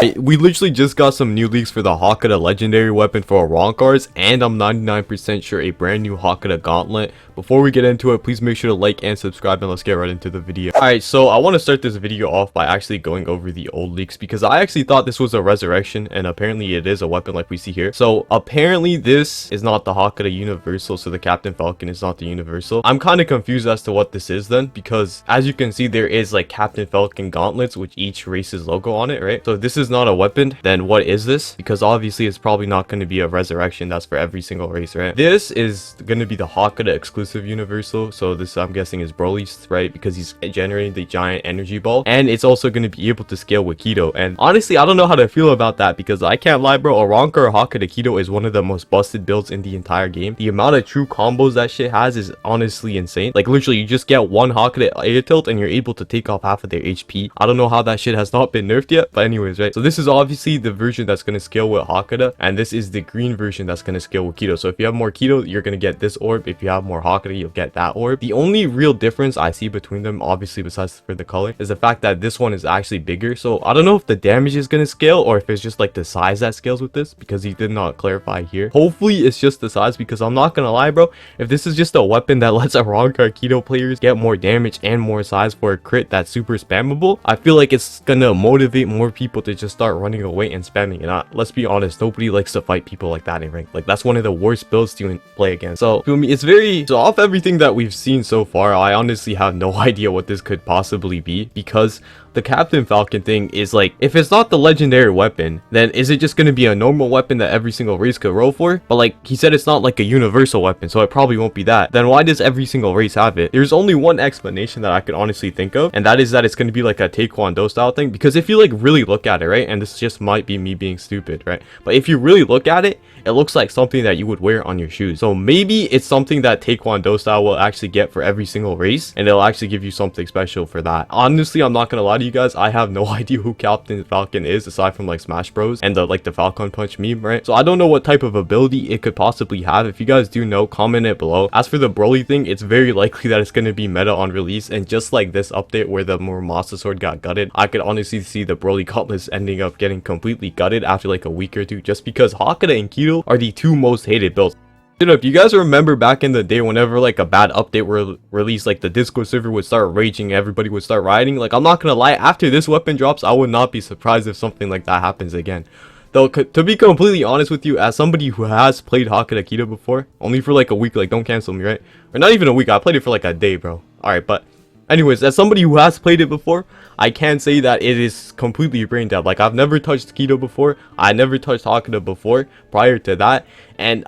We literally just got some new leaks for the Hakuda legendary weapon for Arankars, and I'm 99% sure a brand new Hakuda gauntlet. Before we get into it, please make sure to like and subscribe, and let's get right into the video. Alright, so I want to start this video off by actually going over the old leaks, because I actually thought this was a resurrection, and apparently it is a weapon like we see here. So apparently this is not the Hakuda universal, so the Captain Falcon is not the universal. I'm kind of confused as to what this is then, because as you can see, there is like Captain Falcon gauntlets with each race's logo on it, right? So this is not a weapon, then what is this? Because obviously it's probably not going to be a resurrection that's for every single race, right? This is going to be the Hakuda exclusive universal, so this I'm guessing is Broly's, right? Because he's generating the giant energy ball, and it's also going to be able to scale with Kido. And honestly, I don't know how to feel about that, because I can't lie, bro, Arankar Hakuda Kido is one of the most busted builds in the entire game. The amount of true combos that shit has is honestly insane. Like literally, you just get one Hakuda air tilt and you're able to take off half of their HP. I don't know how that shit has not been nerfed yet, but anyways, right? So this is obviously the version that's going to scale with Hakuda, and this is the green version that's going to scale with Kido. So if you have more Kido, you're going to get this orb. If you have more Hakuda, you'll get that orb. The only real difference I see between them, obviously besides for the color, is the fact that this one is actually bigger. So I don't know if the damage is going to scale or if it's just like the size that scales with this, because he did not clarify here. Hopefully it's just the size, because I'm not going to lie, bro, if this is just a weapon that lets Arankar Kido players get more damage and more size for a crit that's super spammable, I feel like it's going to motivate more people to just start running away and spamming it. Let's be honest, nobody likes to fight people like that in rank. Like that's one of the worst builds to play against. So feel me, it's very, so off everything that we've seen so far, I honestly have no idea what this could possibly be, because the Captain Falcon thing is like, if it's not the legendary weapon, then is it just going to be a normal weapon that every single race could roll for? But like he said, it's not like a universal weapon, so it probably won't be that. Then why does every single race have it? There's only one explanation that I could honestly think of, and that is that it's going to be like a Taekwondo style thing. Because if you like really look at it, right, and this just might be me being stupid, right, but if you really look at it, it looks like something that you would wear on your shoes. So maybe it's something that Taekwondo style will actually get for every single race, and it'll actually give you something special for that. Honestly, I'm not gonna lie to you guys, I have no idea who Captain Falcon is aside from like Smash Bros and the like the Falcon Punch meme, right? So I don't know what type of ability it could possibly have. If you guys do know, comment it below. As for the Broly thing, it's very likely that it's going to be meta on release, and just like this update where the Muramasa sword got gutted, I could honestly see the Broly gauntlets ending up getting completely gutted after like a week or two, just because Hakuda and Kido are the two most hated builds. If you guys remember back in the day, whenever like a bad update were released, like the Discord server would start raging, everybody would start rioting. Like I'm not gonna lie, after this weapon drops, I would not be surprised if something like that happens again. Though to be completely honest with you, as somebody who has played Hakuda Kido before, only for like a week, like don't cancel me, right? Or not even a week, I played it for like a day, bro. Alright, but anyways, as somebody who has played it before, I can say that it is completely brain dead. Like I've never touched Kido before, I never touched Hakuda before prior to that, and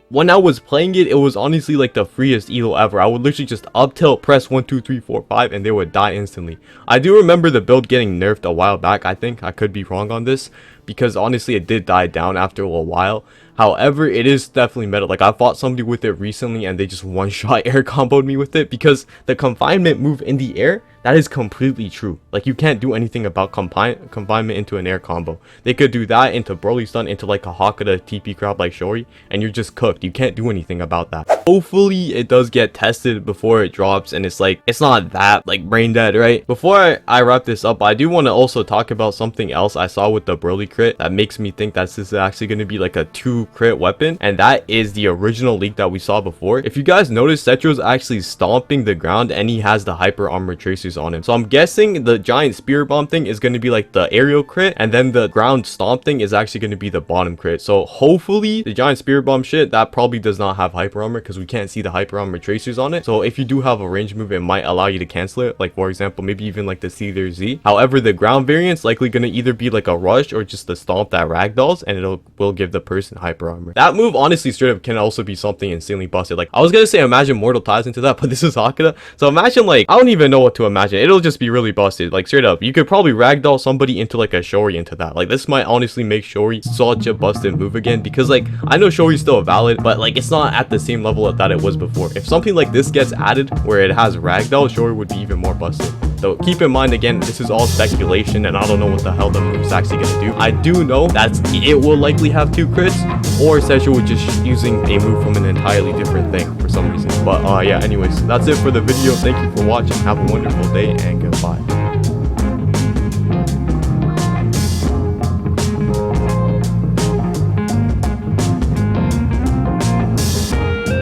when I was playing it, it was honestly like the freest elo ever. I would literally just up tilt, press 1 2 3 4 5, and they would die instantly. I do remember the build getting nerfed a while back. I think I could be wrong on this, because honestly it did die down after a while. However, it is definitely meta. Like I fought somebody with it recently and they just one shot air comboed me with it, because the confinement move in the air, that is completely true. Like you can't do anything about confinement into an air combo. They could do that into Broly stun, into like a Hakuda TP crowd like Shori, and you're just cooked. You can't do anything about that. Hopefully it does get tested before it drops, and it's like, it's not that like brain dead, right? Before I wrap this up, I do want to also talk about something else I saw with the Broly crit that makes me think that this is actually going to be like a 2 crit weapon, and that is the original leak that we saw before. If you guys notice, Setro's actually stomping the ground and he has the hyper armor tracers on him. So I'm guessing the giant spear bomb thing is going to be like the aerial crit, and then the ground stomp thing is actually going to be the bottom crit. So hopefully the giant spear bomb shit, that probably does not have hyper armor, because we can't see the hyper armor tracers on it. So if you do have a range move, it might allow you to cancel it, like for example maybe even like the Caesar Z. However, the ground variant's likely going to either be like a rush or just the stomp that ragdolls, and will give the person hyper armor. That move honestly straight up can also be something insanely busted. Like I was gonna say imagine Mortal ties into that, but this is Hakuda, so imagine, like I don't even know what to imagine. It'll just be really busted. Like straight up, you could probably ragdoll somebody into like a Shori into that. Like this might honestly make Shori such a busted move again, because like I know Shori's still valid, but like it's not at the same level that it was before. If something like this gets added where it has ragdoll, Shori would be even more busted. So keep in mind, again, this is all speculation, and I don't know what the hell the move's actually gonna do. I do know that it will likely have 2 crits, or Setro would just using a move from an entirely different thing for some reason. But yeah, anyways, that's it for the video. Thank you for watching. Have a wonderful day, and goodbye.